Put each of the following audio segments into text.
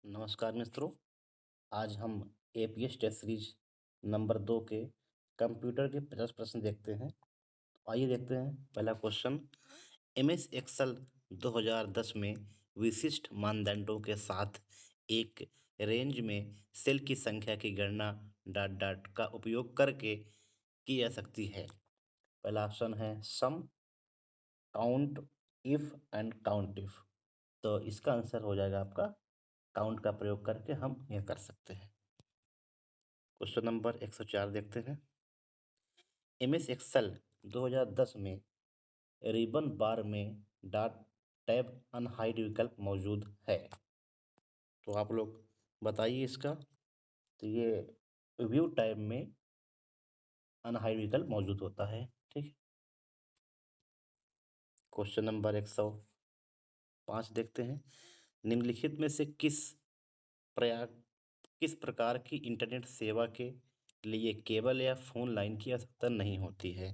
नमस्कार मित्रों। आज हम एपीएस टेस्ट सीरीज नंबर 2 के कंप्यूटर के 50 प्रश्न देखते हैं। आइए देखते हैं पहला क्वेश्चन। एमएस एक्सेल 2010 में विशिष्ट मानदंडों के साथ एक रेंज में सेल की संख्या की गणना डॉट डॉट का उपयोग करके की जा सकती है। पहला ऑप्शन है sum, count, if and count if. तो इसका आंसर हो जाएगा आपका काउंट का प्रयोग करके हम यह कर सकते हैं। क्वेश्चन नंबर 104 देखते हैं। एमएस एक्सेल 2010 में रिबन बार में डॉट टैब अनहाइड विकल्प मौजूद है। तो आप लोग बताइए इसका। तो ये व्यू टैब में अनहाइड विकल्प मौजूद होता है। ठीक है। क्वेश्चन नंबर 105 देखते हैं। निम्नलिखित में से किस प्रकार की इंटरनेट सेवा के लिए केबल या फोन लाइन की आवश्यकता नहीं होती है?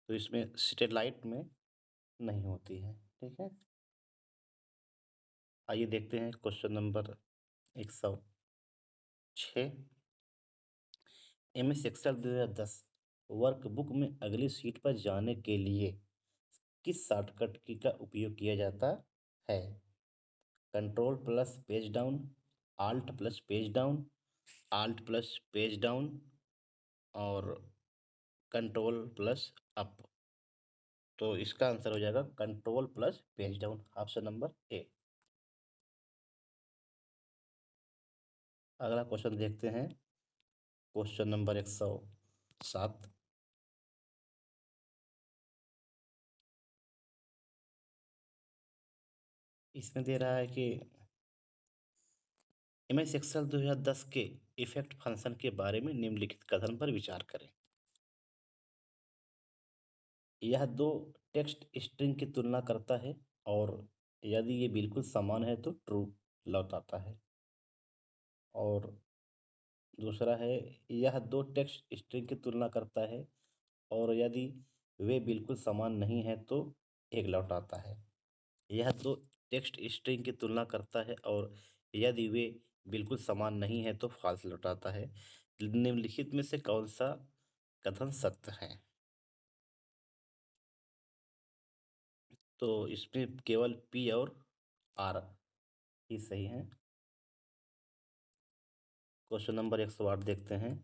तो इसमें सैटेलाइट में नहीं होती है। ठीक है। आइए देखते हैं question number 106। MS Excel 2010 workbook में अगली शीट पर जाने के लिए किस शॉर्टकट की का उपयोग किया जाता है? Control plus page down, alt plus page down, alt plus page down और कंट्रोल प्लस अप। तो इसका आंसर हो जाएगा control plus page down, option number A. अगला क्वेश्चन देखते हैं। Question number 107। इसमें दे रहा है कि एमएस एक्सेल 2010 के इफेक्ट फंक्शन के बारे में निम्नलिखित कथन पर विचार करें। यह दो टेक्स्ट स्ट्रिंग की तुलना करता है और यदि ये बिल्कुल समान है तो ट्रू लौटाता है। और दूसरा है, यह दो टेक्स्ट स्ट्रिंग की तुलना करता है और यदि वे बिल्कुल समान नहीं है तो एक लौटाता है। यह दो टेक्स्ट स्ट्रिंग की तुलना करता है और यदि वे बिल्कुल समान नहीं है तो फॉल्स लौटाता है। निम्नलिखित में से कौन सा कथन सत्य है? तो इसमें केवल पी और आर ही सही है। क्वेश्चन नंबर 108 देखते हैं।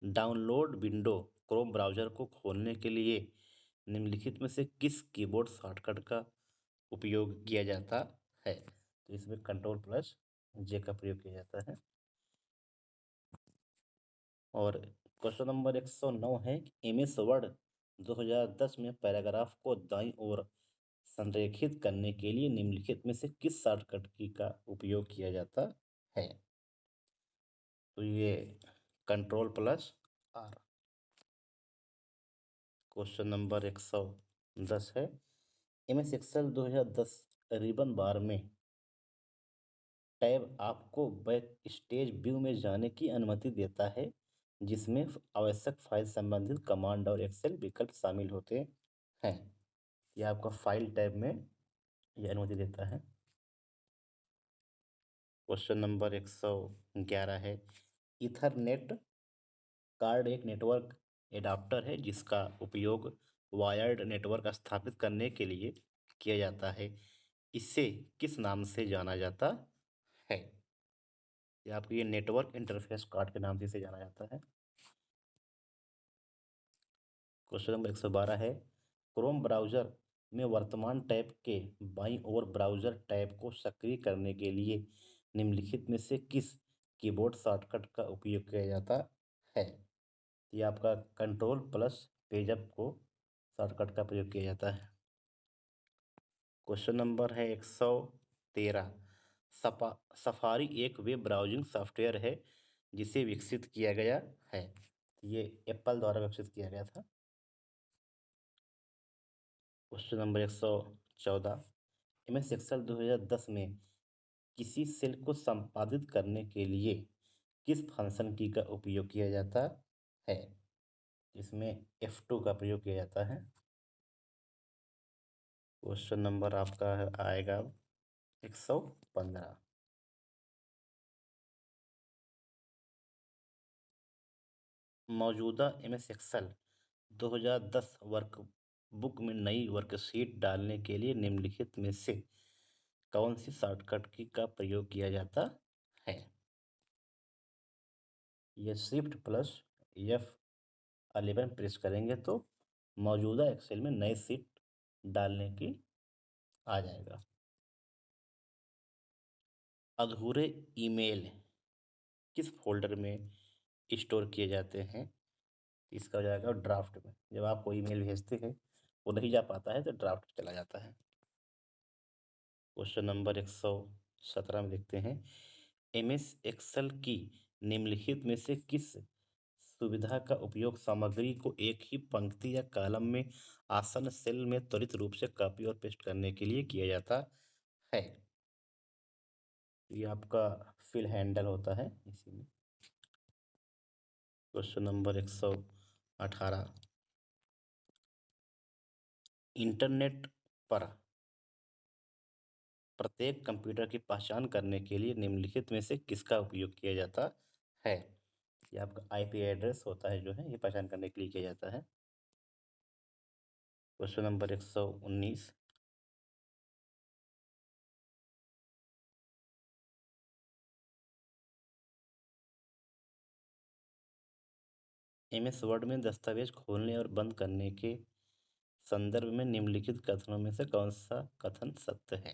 डाउनलोड विंडो क्रोम ब्राउज़र को खोलने के लिए निम्नलिखित में से किस कीबोर्ड शॉर्टकट का उपयोग किया जाता है? तो इसमें कंट्रोल प्लस जे का प्रयोग किया जाता है। और क्वेश्चन नंबर 109 है कि एमएस वर्ड 2010 में पैराग्राफ को दाईं ओर संरेखित करने के लिए निम्नलिखित में से किस शॉर्टकट की का उपयोग किया जाता है? तो ये control plus R. Question number 110 है। एमएस एक्सेल 2010 रिबन बार में टैब आपको बैक स्टेज व्यू में जाने की अनुमति देता है, जिसमें आवश्यक फाइल संबंधित कमांड और एक्सेल विकल्प शामिल होते हैं। यह आपका फाइल टैब में यह अनुमति देता है। क्वेश्चन नंबर 111 है। ईथरनेट कार्ड एक नेटवर्क एडाप्टर है जिसका उपयोग वायर्ड नेटवर्क स्थापित करने के लिए किया जाता है। इसे किस नाम से जाना जाता है? या आपको ये नेटवर्क इंटरफेस कार्ड के नाम से इसे जाना जाता है। क्वेश्चन नंबर 112 है। क्रोम ब्राउज़र में वर्तमान टैब के बाईं ओर ब्राउज़र टैब को सक्रिय करने के लिए निम्नलिखित में से किस कीबोर्ड शॉर्टकट का उपयोग किया जाता है? ये आपका कंट्रोल प्लस पेजअप को शॉर्टकट का प्रयोग किया जाता है। क्वेश्चन नंबर है 113। सफारी एक वेब ब्राउजिंग सॉफ्टवेयर है जिसे विकसित किया गया है। ये एप्पल द्वारा विकसित किया गया था। Question number 114। एमएस एक्सेल 2010 में किसी सेल को संपादित करने के लिए किस फंक्शन की का उपयोग किया जाता है? इसमें F2 का प्रयोग किया जाता है। क्वेश्चन नंबर आपका आएगा 115। मौजूदा MS एक्सेल 2010 वर्क बुक में नई वर्कशीट डालने के लिए निम्नलिखित में से कौन सी शॉर्टकट की का प्रयोग किया जाता है? ये शिफ्ट प्लस F11 प्रेस करेंगे तो मौजूदा एक्सेल में नई शीट डालने की आ जाएगा। अधूरे ईमेल किस फोल्डर में स्टोर किए जाते हैं? इसका हो जाएगा ड्राफ्ट में। जब आप कोई ईमेल भेजते हैं वो नहीं जा पाता है तो ड्राफ्ट चला जाता है। क्वेश्चन नंबर 117 में देखते हैं, MS एक्सेल की निम्नलिखित में से किस सुविधा का उपयोग सामग्री को एक ही पंक्ति या कॉलम में आसन सेल में त्वरित रूप से कॉपी और पेस्ट करने के लिए किया जाता है? ये आपका फिल हैंडल होता है इसी में। क्वेश्चन नंबर 118, इंटरनेट पर प्रत्येक कंप्यूटर की पहचान करने के लिए निम्नलिखित में से किसका उपयोग किया जाता है? ये आपका IP एड्रेस होता है जो है ये पहचान करने के लिए किया जाता है। क्वेश्चन नंबर 119, MS वर्ड में दस्तावेज खोलने और बंद करने के संदर्भ में निम्नलिखित कथनों में से कौन सा कथन सत्य है?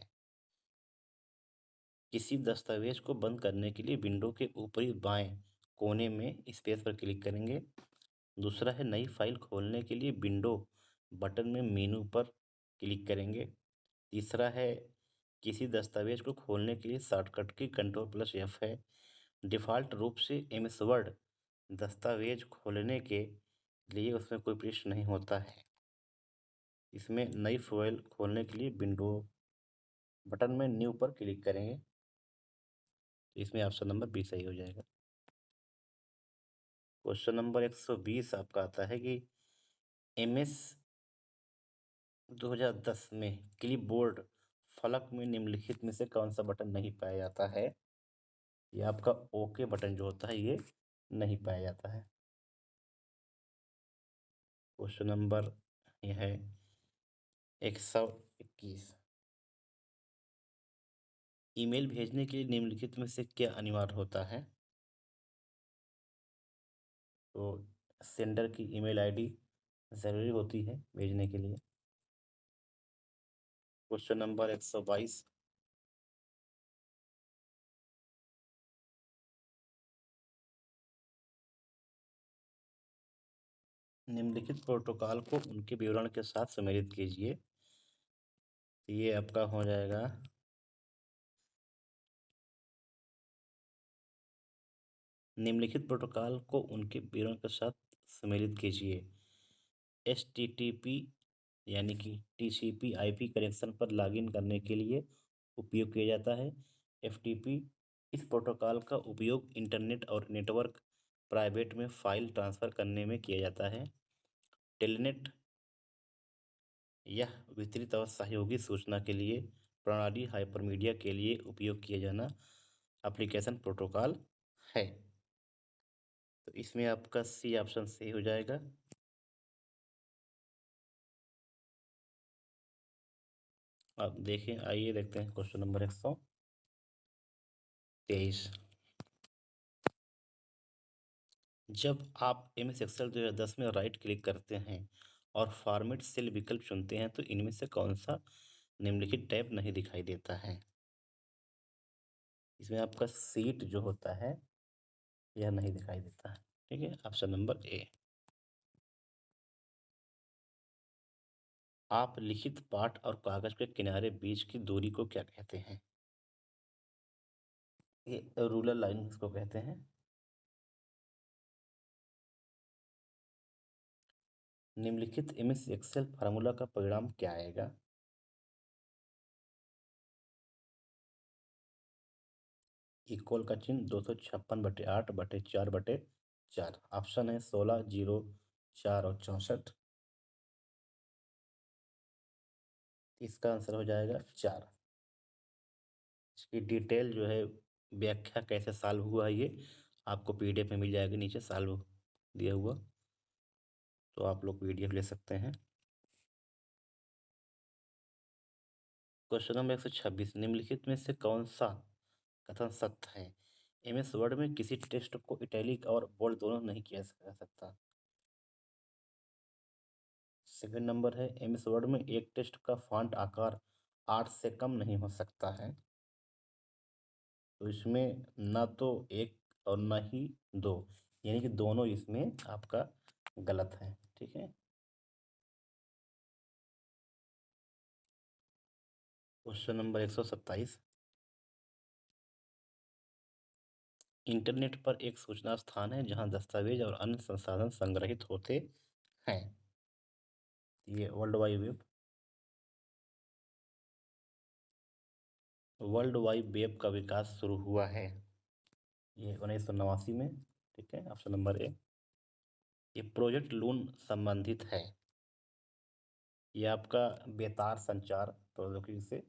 किसी दस्तावेज को बंद करने के लिए विंडो के ऊपरी बाएं कोने में स्पेस पर क्लिक करेंगे। दूसरा है, नई फाइल खोलने के लिए विंडो बटन में मेनू पर क्लिक करेंगे। तीसरा है, किसी दस्तावेज को खोलने के लिए शॉर्टकट की Ctrl+F है। डिफ़ॉल्ट रूप से MS वर्ड दस्तावेज खोलने के लिए उसमें कोई पृष्ठ नहीं होता है। इसमें नई फाइल खोलने के लिए विंडो बटन में न्यू पर क्लिक करेंगे। इसमें ऑप्शन नंबर बी सही हो जाएगा। क्वेश्चन नंबर 120 आपका आता है कि MS 2010 में क्लिपबोर्ड फलक में निम्नलिखित में से कौन सा बटन नहीं पाया जाता है? ये आपका ओके बटन जो होता है ये नहीं पाया जाता है। क्वेश्चन नंबर यह है 121, ईमेल भेजने के लिए निम्नलिखित में से क्या अनिवार्य होता है? तो सेंडर की ईमेल ID ज़रूरी होती है भेजने के लिए। क्वेश्चन नंबर 122, निम्नलिखित प्रोटोकॉल को उनके विवरण के साथ सम्मिलित कीजिए। ये आपका हो जाएगा निम्नलिखित प्रोटोकॉल को उनके विवरण के साथ सम्मिलित कीजिए। HTTP यानी कि TCP IP कनेक्शन पर लॉगिन करने के लिए उपयोग किया जाता है। FTP इस प्रोटोकॉल का उपयोग इंटरनेट और नेटवर्क प्राइवेट में फाइल ट्रांसफ़र करने में किया जाता है। टेलनेट यह वितरित और सहयोगी सूचना के लिए प्रणाली हाइपरमीडिया के लिए उपयोग किया जाना एप्लीकेशन प्रोटोकॉल है। तो इसमें आपका सी ऑप्शन सही हो जाएगा। अब देखें, आइए देखते हैं क्वेश्चन नंबर 123, जब आप MS एक्सेल 2010 में राइट क्लिक करते हैं और फॉर्मेट सेल विकल्प चुनते हैं तो इनमें से कौन सा निम्नलिखित टैब नहीं दिखाई देता है? इसमें आपका सीट जो होता है यह नहीं दिखाई देता है। ठीक है, ऑप्शन नंबर ए। आप लिखित पाठ और कागज के किनारे बीच की दूरी को क्या कहते हैं? ये रूलर लाइन इसको कहते हैं। निम्नलिखित MS एक्सेल फार्मूला का परिणाम क्या आएगा? इक्वल का चिन्ह 256/8/4/4। ऑप्शन है 16, 0, 4 और 64। इसका आंसर हो जाएगा 4। इसकी डिटेल जो है व्याख्या कैसे सॉल्व हुआ है ये आपको PDF में मिल जाएगी नीचे सॉल्व दिया हुआ, तो आप लोग PDF ले सकते हैं। क्वेश्चन नंबर 126, निम्नलिखित में से कौन सा कथन सत्य है? MS वर्ड में किसी टेक्स्ट को इटैलिक और बोल्ड दोनों नहीं किया जा सकता। सेकंड नंबर है, MS वर्ड में एक टेक्स्ट का फॉन्ट आकार 8 से कम नहीं हो सकता है। तो इसमें ना तो एक और ना ही दो, यानी कि दोनों इसमें आपका गलत है। ठीक है। क्वेश्चन नंबर 127, इंटरनेट पर एक सूचना स्थान है जहां दस्तावेज और अन्य संसाधन संग्रहित होते हैं। ये world wide web. World wide web का विकास शुरू हुआ है ये 1989 में। ठीक है, ऑप्शन नंबर ए। ये प्रोजेक्ट लून संबंधित है। ये आपका बेतार संचार प्रौद्योगिकी से।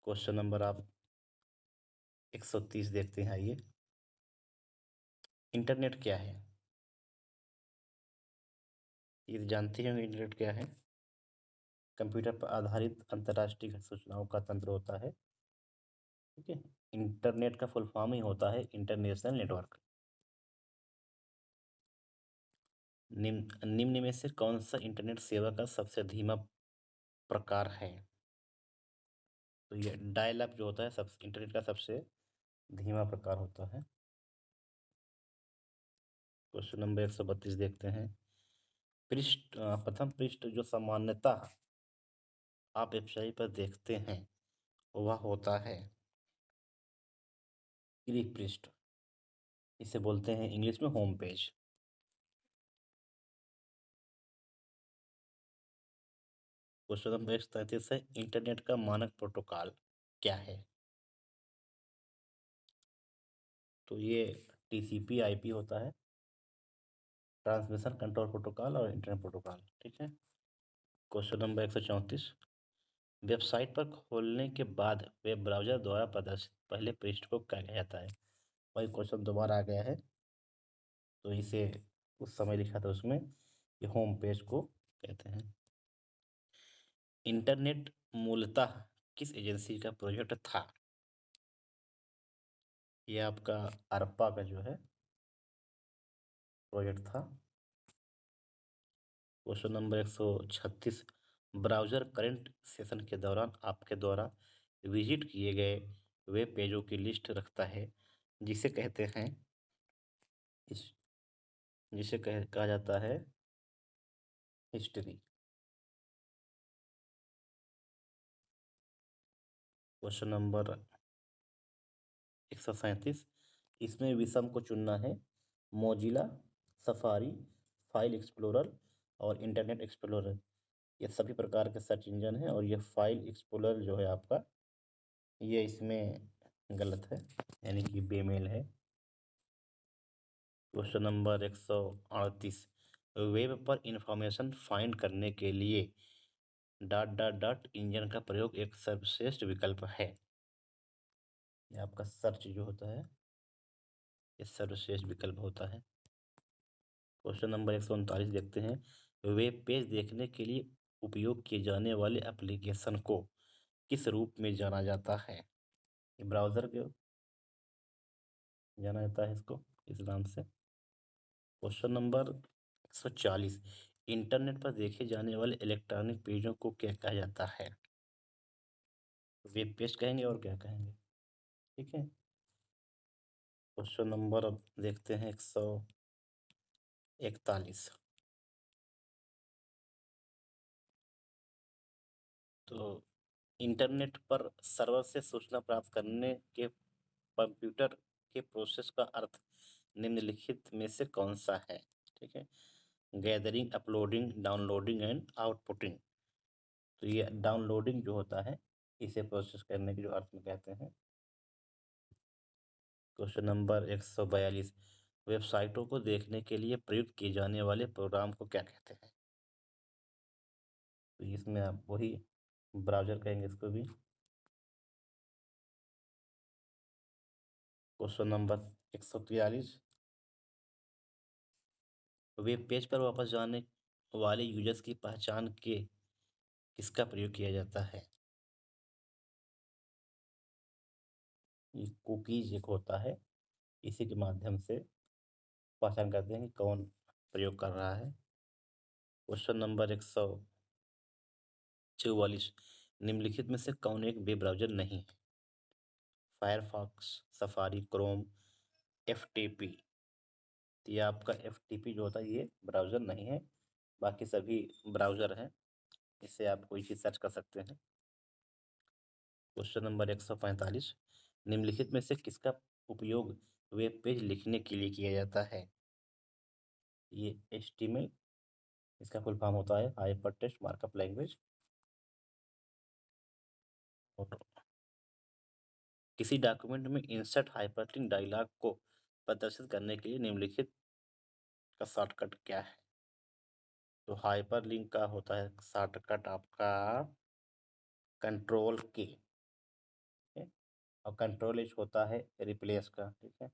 क्वेश्चन नंबर आप 130 देखते हैं। आइए, इंटरनेट क्या है? ये जानते हैं इंटरनेट क्या है? कंप्यूटर पर आधारित अंतर्राष्ट्रीय सूचनाओं का तंत्र होता है। ठीक है। इंटरनेट का फुल फॉर्म ही होता है इंटरनेशनल नेटवर्क। निम्न में से कौन सा इंटरनेट सेवा का सबसे धीमा प्रकार है? तो ये डायल अप जो होता है सब इंटरनेट का सबसे धीमा प्रकार होता है। क्वेश्चन नंबर 132 देखते हैं। प्रथम पृष्ठ जो सामान्यतः आप वेबसाइट पर देखते हैं वह होता है गृह पृष्ठ। इसे बोलते हैं इंग्लिश में होम पेज। क्वेश्चन नंबर 133 है, इंटरनेट का मानक प्रोटोकॉल क्या है? तो ये TCP/IP होता है, ट्रांसमिशन कंट्रोल प्रोटोकॉल और इंटरनेट प्रोटोकॉल। ठीक है। क्वेश्चन नंबर 134, वेबसाइट पर खोलने के बाद वेब ब्राउज़र द्वारा प्रदर्शित पहले पृष्ठ को क्या कहा जाता है? वही क्वेश्चन दोबारा आ गया है, तो इसे उस समय लिखा था उसमें, ये होम पेज को कहते हैं। इंटरनेट मूलतः किस एजेंसी का प्रोजेक्ट था? ये आपका अरपा का जो है प्रोजेक्ट था। Question number 136, browser current session के दौरान आपके द्वारा विजिट किए गए वेब पेजों की लिस्ट रखता है, जिसे कहते हैं इस जिसे कहा जाता है हिस्ट्री। क्वेश्चन नंबर 137, इसमें विषम को चुनना है। मोजिला, सफारी, फाइल एक्सप्लोरर और इंटरनेट एक्सप्लोरर, ये सभी प्रकार के सर्च इंजन है, और ये फाइल एक्सप्लोरर जो है आपका, ये इसमें गलत है, यानी कि बेमेल है। क्वेश्चन नंबर 138, वेब पर इंफॉर्मेशन फाइंड करने के लिए डॉट डॉट डॉट इंजन का प्रयोग एक सर्वश्रेष्ठ विकल्प है। ये आपका सर्च जो होता है ये सर्वश्रेष्ठ विकल्प होता है। क्वेश्चन नंबर 139 देखते हैं, वेब पेज देखने के लिए उपयोग किए जाने वाले एप्लीकेशन को किस रूप में जाना जाता है? ये ब्राउज़र के जाना जाता है इसको इस नाम से। क्वेश्चन नंबर 140, इंटरनेट पर देखे जाने वाले इलेक्ट्रॉनिक पेजों को क्या कहा जाता है? वेब पेज कहेंगे और क्या कहेंगे? ठीक है। क्वेश्चन नंबर अब देखते हैं 141, तो इंटरनेट पर सर्वर से सूचना प्राप्त करने के कंप्यूटर के प्रोसेस का अर्थ निम्नलिखित में से कौन सा है? ठीक है। Gathering, uploading, downloading and outputting. तो ये डाउनलोडिंग जो होता है इसे प्रोसेस करने के जो अर्थ में कहते हैं। क्वेश्चन नंबर 142, वेबसाइटों को देखने के लिए प्रयुक्त किए जाने वाले प्रोग्राम को क्या कहते हैं? तो इसमें आप वही ब्राउज़र कहेंगे इसको भी। क्वेश्चन नंबर 143, वेब पेज पर वापस जाने वाले यूजर्स की पहचान के किसका प्रयोग किया जाता है? ये कुकीज एक होता है, इसी के माध्यम से पहचान करते हैं कि कौन प्रयोग कर रहा है। क्वेश्चन नंबर 144, निम्नलिखित में से कौन एक वेब ब्राउज़र नहीं है? Firefox, safari, Chrome, FTP. तो ये आपका एफटीपी जो होता है ये ब्राउज़र नहीं है, बाकी सभी ब्राउज़र हैं, इससे आप कोई चीज़ सर्च कर सकते हैं। क्वेश्चन नंबर 145, निम्नलिखित में से किसका उपयोग वेब पेज लिखने के लिए किया जाता है? ये एचटीएमएल, इसका फुल फॉर्म होता है हाइपर टेक्स्ट मार्कअप लैंग्वेज। और किसी डॉक्यूमेंट में इंसर्ट हाइपरलिंक डायलॉग को प्रदर्शित करने के लिए निम्नलिखित का शॉर्टकट क्या है? तो हाइपरलिंक का होता है शॉर्टकट आपका कंट्रोल के, ठीक है? और कंट्रोल एच होता है रिप्लेस का, ठीक है।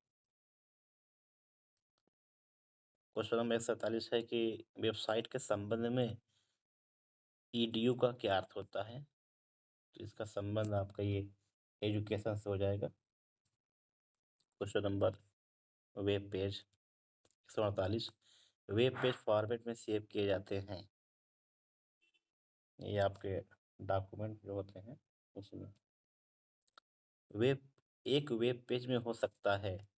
क्वेश्चन नंबर 147 है कि वेबसाइट के संबंध में ईडीयू का क्या अर्थ होता है? तो इसका संबंध आपका ये एजुकेशन से हो जाएगा। Question number web page 148, web page format में सेव किए जाते हैं। ये आपके डॉक्यूमेंट जो होते हैं उसमें एक वेब पेज में हो सकता है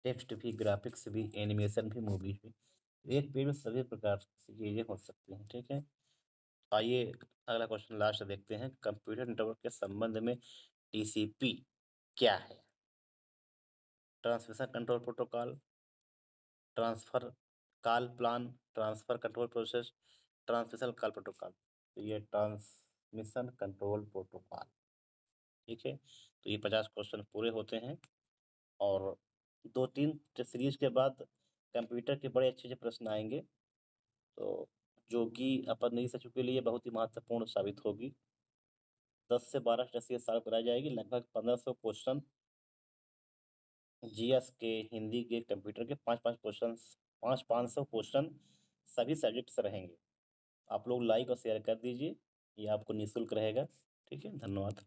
टेक्स्ट भी, ग्राफिक्स भी, एनिमेशन भी, मूवी भी। एक पेज में सभी प्रकार की चीज़ें हो सकती हैं, ठीक है। आइए अगला क्वेश्चन लास्ट देखते हैं। कंप्यूटर नेटवर्क के संबंध में टीसीपी क्या है? Transmission control protocol, transfer call plan, transfer control process, transmission call protocol. तो ये ट्रांसमिशन कंट्रोल प्रोटोकॉल, ठीक है। तो ये 50 क्वेश्चन पूरे होते हैं और 2-3 सीरीज के बाद कंप्यूटर के बड़े अच्छे-अच्छे प्रश्न आएंगे, तो जो कि अपन नई सचिव के लिए बहुत ही महत्वपूर्ण साबित होगी। 10 से 12 टेस्ट ये साल कराई जाएगी, लगभग 1500 क्वेश्चन जीएस के, हिंदी के, कंप्यूटर के 5-5 क्वेश्चन, 500 क्वेश्चन सभी सब्जेक्ट से रहेंगे। आप लोग लाइक और शेयर कर दीजिए, ये आपको निःशुल्क रहेगा, ठीक है। धन्यवाद।